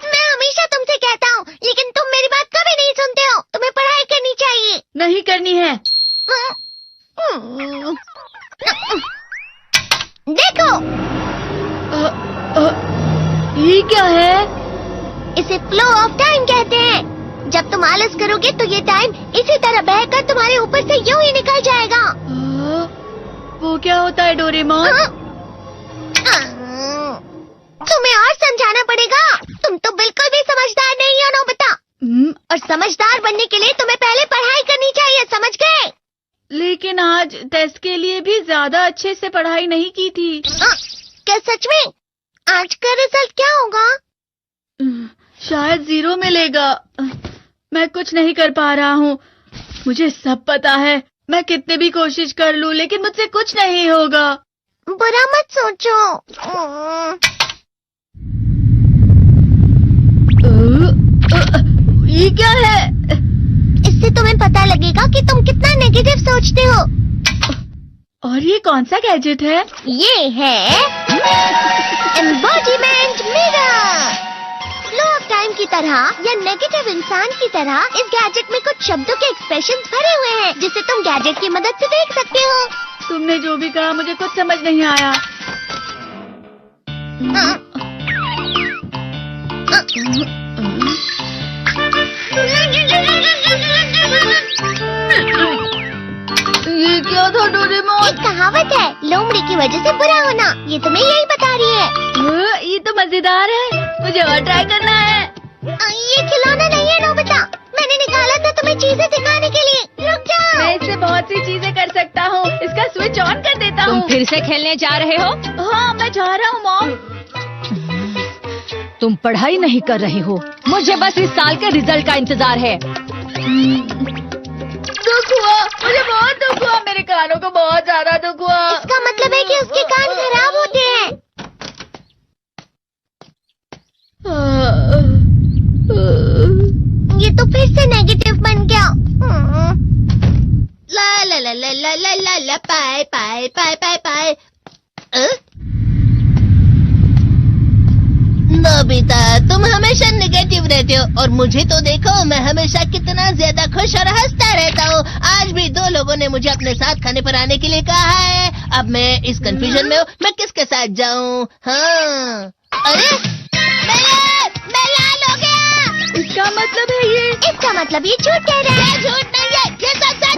मैं हमेशा तुमसे कहता हूँ, लेकिन तुम मेरी बात कभी नहीं सुनते हो। तुम्हें पढ़ाई करनी चाहिए। नहीं करनी है। देखो, ये क्या है? इसे फ्लो ऑफ टाइम कहते हैं। जब तुम आलस करोगे तो ये टाइम इसी तरह बहकर तुम्हारे ऊपर से यूं ही निकल जाएगा। वो क्या होता है डोरेमोन? तुम्हें और समझाना पड़ेगा। तुम तो बिल्कुल भी समझदार नहीं हो नोबिता। और समझदार बनने के लिए तुम्हें पहले पढ़ाई करनी चाहिए, समझ गए? लेकिन आज टेस्ट के लिए भी ज्यादा अच्छे से पढ़ाई नहीं की थी। क्या सच में? आज का रिजल्ट क्या होगा? शायद 0 मिलेगा। मैं कुछ नहीं कर पा रहा हूँ। मुझे सब पता है। मैं कितने भी कोशिश कर लूँ, लेकिन मुझसे कुछ नहीं होगा। बुरा मत सोचो। ये क्या है? इससे तुम्हें पता लगेगा कि तुम कितना नेगेटिव सोचते हो। और ये कौन सा गैजेट है? ये है embodiment mirror. Flow of time की तरह या नेगेटिव इंसान की तरह इस गैजेट में कुछ शब्दों के एक्सप्रेशंस भरे हुए हैं, जिसे तुम गैजेट की मदद से देख सकते हो। तुमने जो भी कहा मुझे कुछ समझ नहीं आया। ये क्या था डोरेमोन? एक कहावत है, लोमड़ी की वजह से बुरा होना। ये तुम्हें यही बता रही है। ये तो मजेदार है। मुझे और ट्राई करना है। ये खिलौना नहीं है नोबिता। मैंने निकाला था तुम्हें चीजें दिखाने के लिए। रुक जाओ। मैं इससे बहुत सी चीजें कर सकता हूँ। इसका स्विच ऑन कर देता हूँ। तुम फिर से खेलने जा रहे हो? हाँ, मैं जा रहा हूँ मॉम। तुम पढ़ाई नहीं कर रही हो। मुझे बस इस साल के रिजल्ट का इंतजार है। दुख हुआ, मुझे बहुत दुख हुआ। मेरे कानों को बहुत ज्यादा दुख हुआ। इसका मतलब है कि उसके कान खराब होते हैं। ये तो फिर से नेगेटिव बन गया। ला ला ला ला ला ला ला ला पाए पाए पाए पाए पाए। नोबिता, तुम हमेशा नेगेटिव रहते हो और मुझे तो देखो, मैं हमेशा कितना ज्यादा खुश और हंसता रहता हूँ। आज भी 2 लोगों ने मुझे अपने साथ खाने पर आने के लिए कहा है। अब मैं इस कंफ्यूजन में हूँ, मैं किसके साथ जाऊँ? हाँ, अरे मैं लाल हो गया। इसका मतलब है ये? इसका मतलब ये झूठ कह रहा है। झूठ नहीं है, ये सच है।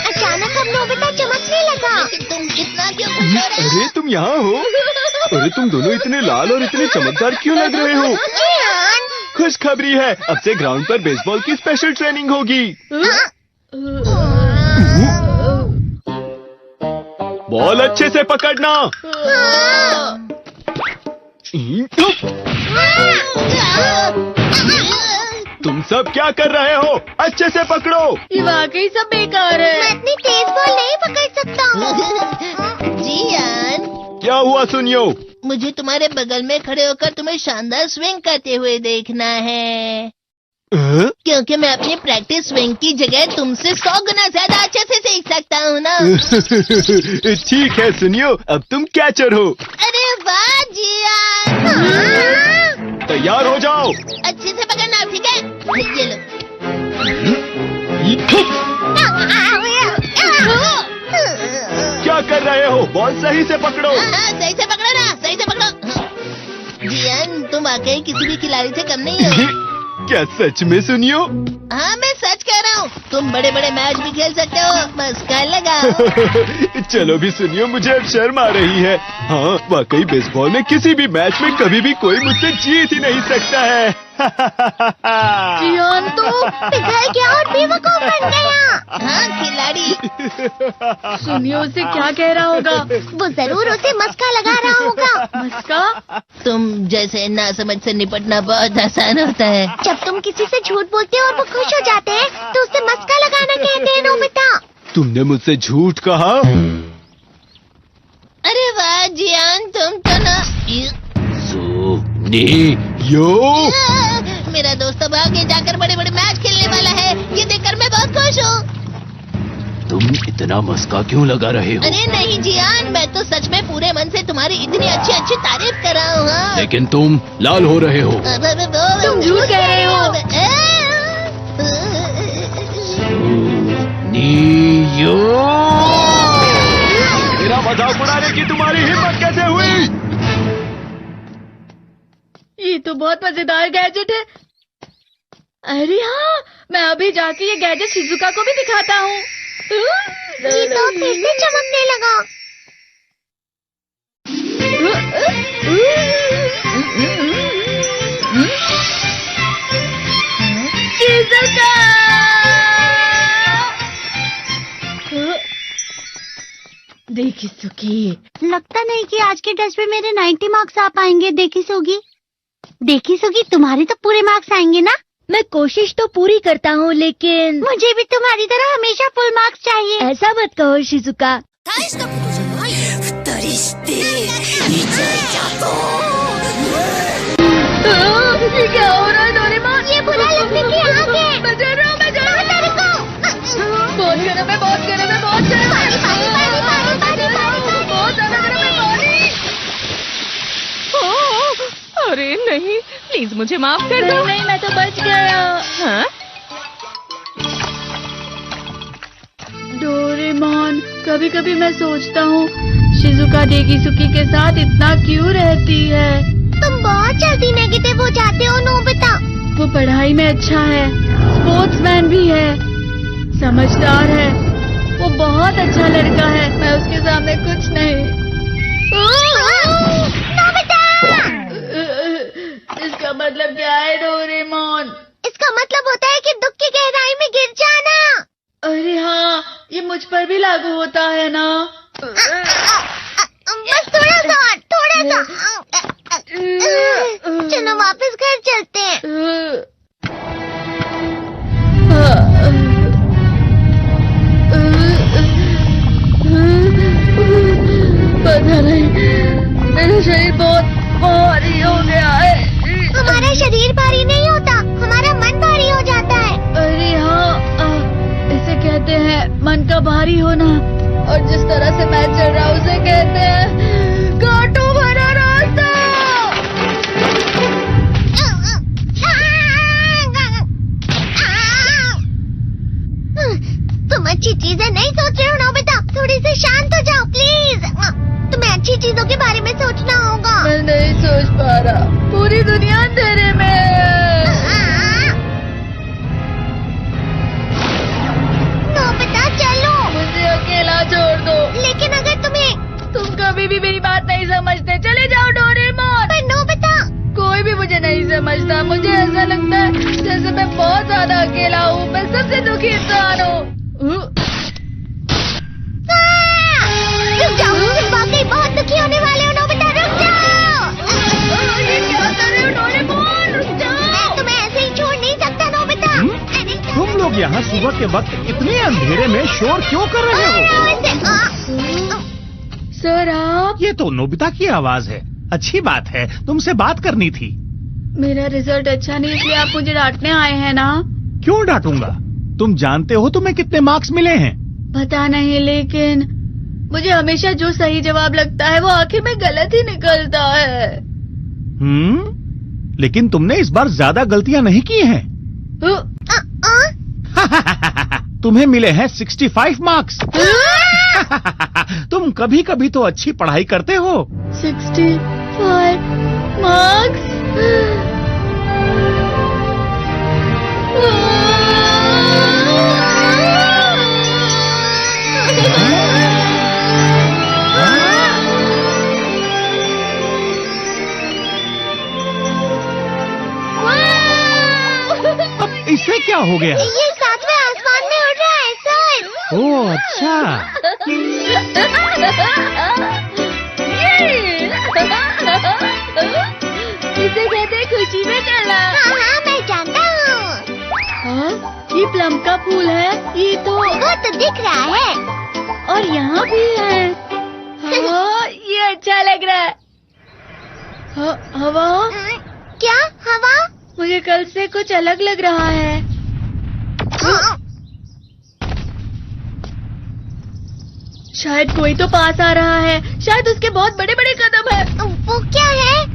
अचानक अब नोबिता चमकने लगा। तुम इतना क्यों खुश हो रहे हो? अरे तुम यहाँ हो? अरे तुम दोनों इतने लाल और इतने चमकदार क्यों लग रहे हो? खुशखबरी है, अब से ग्राउंड पर बेसबॉल की स्पेशल ट्रेनिंग होगी। बॉल अच्छे से पकड़ना। तुम सब क्या कर रहे हो? अच्छे से पकड़ो। ये वाकई सब बेकार मैं है। इतनी तेज बॉल नहीं पकड़ सकता हूँ। जियान, क्या हुआ सुनियो? मुझे तुम्हारे बगल में खड़े होकर तुम्हें शानदार स्विंग करते हुए देखना है। क्योंकि मैं अपनी प्रैक्टिस स्विंग की जगह तुमसे 100 गुना ज्यादा अच्छे से सीख सकता हूँ ना। ठीक है सुनियो, अब तुम कैचर हो। अरे वाह जियान। तैयार हो जाओ। अच्छे से पकड़ना, ठीक है? ये लो। क्या कर रहे हो? बॉल सही से पकड़ो। सही से पकड़ो ना, सही से पकड़ो। जियान, तुम वाकई किसी भी खिलाड़ी से कम नहीं हो। क्या सच में सुनियो? हाँ, मैं सच कह रहा हूँ। तुम बड़े बड़े मैच भी खेल सकते हो, बस कर लगाओ। चलो भी सुनियो, मुझे अब शर्म आ रही है। हाँ, वाकई बेसबॉल में किसी भी मैच में कभी भी कोई मुझसे जीत ही नहीं सकता है। जियान तो पिघल गया और बेवकूफ बन गया। हाँ, खिलाड़ी। सुनियो से क्या कह रहा होगा? वो जरूर उसे मस्का लगा रहा होगा। मस्का? तुम जैसे नासमझ से निपटना बहुत आसान होता है। जब तुम किसी से झूठ बोलते हो और वो खुश हो जाते हैं, तो उसे मस्का लगाना कहते हैं नोबिता। तुमने मुझसे झूठ कहा? अरे वाह जियान, तुम तो ना। यो, मेरा दोस्त अब आगे जाकर बड़े बड़े मैच खेलने वाला है। ये देखकर मैं बहुत खुश हूँ। तुम इतना मस्का क्यों लगा रहे हो? अरे नहीं जियान, मैं तो सच में पूरे मन से तुम्हारी इतनी अच्छी अच्छी तारीफ कर रहा हूँ। हाँ। लेकिन तुम लाल हो रहे हो। तुम झूठ कह रहे हो। नियो! मेरा मजाक उड़ाने की तुम्हारी हिम्मत कैसे हुई? ये तो बहुत मजेदार गैजेट है। अरे हाँ, मैं अभी जाके ये गैजेट शिजुका को भी दिखाता हूँ। ये तो फिर से चमकने लगा। शिजुका! देखी सुकी, लगता नहीं कि आज के टेस्ट में मेरे 90 मार्क्स आ पाएंगे। देखी सोगी तुम्हारे तो पूरे मार्क्स आएंगे ना? मैं कोशिश तो पूरी करता हूँ, लेकिन मुझे भी तुम्हारी तरह हमेशा फुल मार्क्स चाहिए। ऐसा मत कहो शिजुका। ये क्या हो रहा है डोरेमोन? ये बुरा लगने की आग है। मैं डर रहा हूँ, मैं डर रहा हूँ। बहुत गर्म है, बहुत गर्म है, बहुत गर्म है। बहुत ज्यादा गर्म है पानी। अरे नहीं, प्लीज मुझे माफ कर दो। नहीं, मैं तो बच गया। हाँ? डोरेमोन, कभी कभी मैं सोचता हूँ शिजुका डेगिसुकी के साथ इतना क्यों रहती है। तुम बहुत जल्दी नेगेटिव हो जाते हो नोबिता। वो पढ़ाई में अच्छा है, स्पोर्ट्समैन भी है, समझदार है, वो बहुत अच्छा लड़का है। मैं उसके सामने कुछ नहीं। नोबिता! इसका मतलब क्या है डोरेमोन? इसका मतलब होता है कि दुख की गहराई में गिर जाना। अरे हाँ, ये मुझ पर भी लागू होता है ना। बस थोड़ा सा। चलो वापस घर चलते हैं। पता नहीं, मेरा शरीर बहुत भारी हो गया है। हमारा शरीर भारी नहीं होता, हमारा मन भारी हो जाता है। अरे हाँ, इसे कहते हैं मन का भारी होना। और जिस तरह से मैं चल रहा हूँ उसे कहते हैं कांटों भरा रास्ता। तुम अच्छी चीजें नहीं सोच रहे हो नोबिता। थोड़ी सी शांत हो जाओ प्लीज। तुम्हें अच्छी चीजों के बारे में सोचना होगा। मैं नहीं सोच पा रहा, पूरी दुनिया अंधेरे में है। नोबिता चलो। मुझे अकेला छोड़ दो। लेकिन अगर तुम कभी भी मेरी बात नहीं समझते, चले जाओ डोरेमोन। पर नोबिता। कोई भी मुझे नहीं समझता। मुझे ऐसा लगता है जैसे मैं बहुत ज्यादा अकेला हूँ। मैं सबसे दुखी इंसान हूँ। रुक जाओ, तुम वाकई बहुत दुखी होने वाले हो नोबिता। रुक जाओ। ये क्या कर रहे हो डोरेमोन? रुक जाओ। मैं तुम्हें ऐसे ही छोड़ नहीं सकता नोबिता। अरे तुम लोग यहाँ सुबह के वक्त इतने अंधेरे में शोर क्यों कर रहे हो? सर आप? ये तो नोबिता की आवाज है। अच्छी बात है, तुमसे बात करनी थी। मेरा रिजल्ट अच्छा नहीं, इसलिए आप मुझे डांटने आए हैं ना? क्यों डांटूंगा? तुम जानते हो तुम्हें कितने मार्क्स मिले हैं? पता नहीं, लेकिन मुझे हमेशा जो सही जवाब लगता है वो आखिर में गलत ही निकलता है। लेकिन तुमने इस बार ज्यादा गलतियां नहीं की हैं। तुम्हें मिले हैं 65 मार्क्स। तुम कभी कभी तो अच्छी पढ़ाई करते हो। 65 मार्क्स? अब इससे क्या हो गया? ये सातवें आसमान में उड़ रहा है सर। ओह अच्छा। इसे कहते हैं खुशी में चला। हाँ मैं जानता हूँ। हाँ, ये प्लम का फूल है। ये तो वो तो दिख रहा है। और यहाँ भी है। हाँ, ये अच्छा लग रहा है। हवा? क्या हवा? मुझे कल से कुछ अलग लग रहा है। शायद कोई तो पास आ रहा है। शायद उसके बहुत बड़े बड़े कदम है। वो क्या है?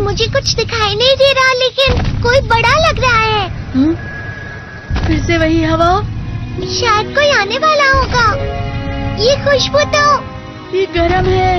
मुझे कुछ दिखाई नहीं दे रहा, लेकिन कोई बड़ा लग रहा है। फिर से वही हवा। शायद कोई आने वाला होगा। ये खुशबू तो ये गर्म है।